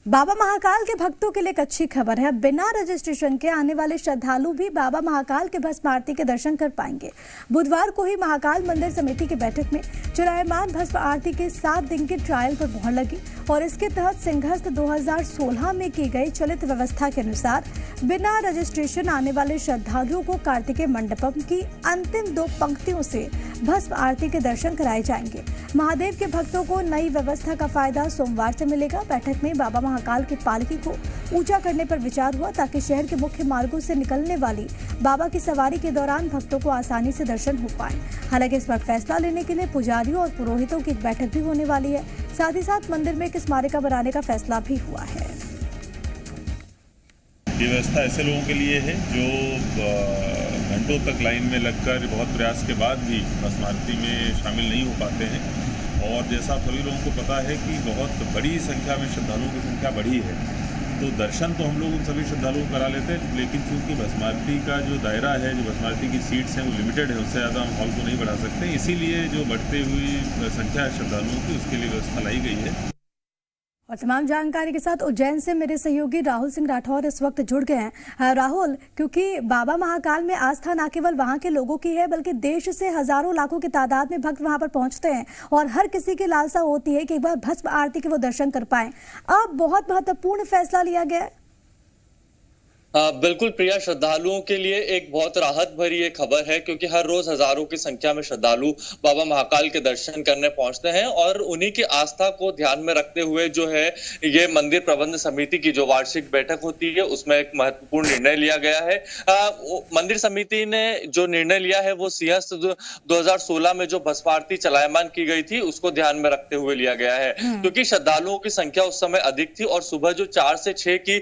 बाबा महाकाल के भक्तों के लिए एक अच्छी खबर है। बिना रजिस्ट्रेशन के आने वाले श्रद्धालु भी बाबा महाकाल के भस्म आरती के दर्शन कर पाएंगे। बुधवार को ही महाकाल मंदिर समिति की बैठक में चलायमान भस्म आरती के 7 दिन के ट्रायल पर मुहर लगी और इसके तहत सिंहस्थ 2016 में की गई चलित व्यवस्था के अनुसार बिना रजिस्ट्रेशन आने वाले श्रद्धालुओं को कार्तिकेय मंडपम की अंतिम 2 पंक्तियों से भस्म आरती के दर्शन कराए जाएंगे। महादेव के भक्तों को नई व्यवस्था का फायदा सोमवार से मिलेगा। बैठक में बाबा महाकाल की पालकी को ऊंचा करने पर विचार हुआ ताकि शहर के मुख्य मार्गों से निकलने वाली बाबा की सवारी के दौरान भक्तों को आसानी से दर्शन हो पाए। हालांकि इस पर फैसला लेने के लिए पुजारियों और पुरोहितों की एक बैठक भी होने वाली है। साथ ही साथ मंदिर में एक स्मारिका बनाने का फैसला भी हुआ है। ये व्यवस्था ऐसे लोगों के लिए है जो घंटों तक लाइन में लगकर बहुत प्रयास के बाद भी भस्म आरती में शामिल नहीं हो पाते हैं। और जैसा सभी लोगों को पता है कि बहुत बड़ी संख्या में श्रद्धालुओं की संख्या बढ़ी है, तो दर्शन तो हम लोग उन सभी श्रद्धालुओं को करा लेते हैं, लेकिन चूंकि भस्म आरती का जो दायरा है, जो भस्म आरती की सीट्स हैं, वो लिमिटेड है, उससे ज़्यादा हम हॉल को नहीं बढ़ा सकते। इसीलिए जो बढ़ती हुई संख्या है श्रद्धालुओं की, उसके लिए व्यवस्था लाई गई है। और तमाम जानकारी के साथ उज्जैन से मेरे सहयोगी राहुल सिंह राठौर इस वक्त जुड़ गए हैं। राहुल, क्योंकि बाबा महाकाल में आस्था न केवल वहां के लोगों की है बल्कि देश से हजारों लाखों की तादाद में भक्त वहां पर पहुंचते हैं और हर किसी की लालसा होती है कि एक बार भस्म आरती के वो दर्शन कर पाएं। अब बहुत महत्वपूर्ण फैसला लिया गया है। बिल्कुल प्रिया, श्रद्धालुओं के लिए एक बहुत राहत भरी ये खबर है, क्योंकि हर रोज हजारों की संख्या में श्रद्धालु बाबा महाकाल के दर्शन करने पहुंचते हैं और उन्हीं की आस्था को ध्यान में रखते हुए जो है ये मंदिर प्रबंध समिति की जो वार्षिक बैठक होती है उसमें एक महत्वपूर्ण निर्णय लिया गया है। मंदिर समिति ने जो निर्णय लिया है वो सिंहस्थ 2016 में जो भस्म आरती चलायमान की गई थी उसको ध्यान में रखते हुए लिया गया है, क्योंकि श्रद्धालुओं की संख्या उस समय अधिक थी और सुबह जो 4 से 6 की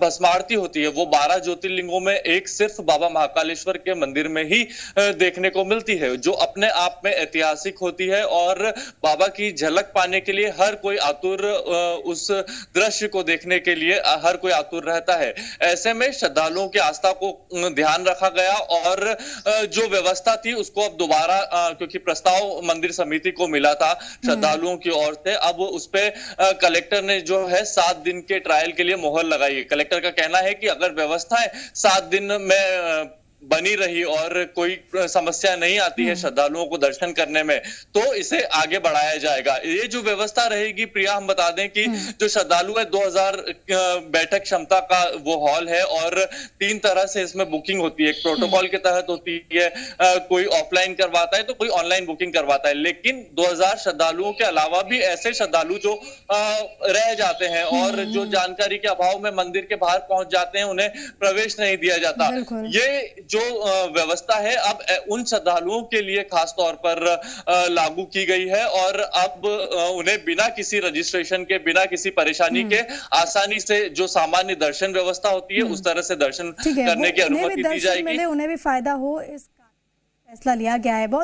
भस्म आरती होती है वो 12 ज्योतिर्लिंगों में एक सिर्फ बाबा महाकालेश्वर के मंदिर में ही देखने को मिलती है, जो अपने आप में ऐतिहासिक होती है और बाबा की झलक पाने के लिए हर कोई आतुर, उस दृश्य को देखने के लिए हर कोई आतुर रहता है। ऐसे में श्रद्धालुओं की आस्था को ध्यान रखा गया और जो व्यवस्था थी उसको अब दोबारा, क्योंकि प्रस्ताव मंदिर समिति को मिला था श्रद्धालुओं की ओर से, अब उस पे कलेक्टर ने जो है 7 दिन के ट्रायल के लिए मोहर लगाई है। कलेक्टर का कहना है कि अगर व्यवस्थाएं 7 दिन में बनी रही और कोई समस्या नहीं आती है श्रद्धालुओं को दर्शन करने में, तो इसे आगे बढ़ाया जाएगा। ये जो व्यवस्था रहेगी प्रिया, हम बता दें कि जो श्रद्धालु है 2000 बैठक क्षमता का वो हॉल है और 3 तरह से इसमें बुकिंग होती है। एक प्रोटोकॉल के तहत होती है, कोई ऑफलाइन करवाता है तो कोई ऑनलाइन बुकिंग करवाता है, लेकिन 2000 श्रद्धालुओं के अलावा भी ऐसे श्रद्धालु जो रह जाते हैं और जो जानकारी के अभाव में मंदिर के बाहर पहुंच जाते हैं, उन्हें प्रवेश नहीं दिया जाता। ये जो व्यवस्था है अब उन श्रद्धालुओं के लिए खास तौर पर लागू की गई है और अब उन्हें बिना किसी रजिस्ट्रेशन के, बिना किसी परेशानी के आसानी से जो सामान्य दर्शन व्यवस्था होती है उस तरह से दर्शन करने की अनुमति दी जाएगी। उन्हें भी फायदा हो, इसका फैसला लिया गया है। बहुत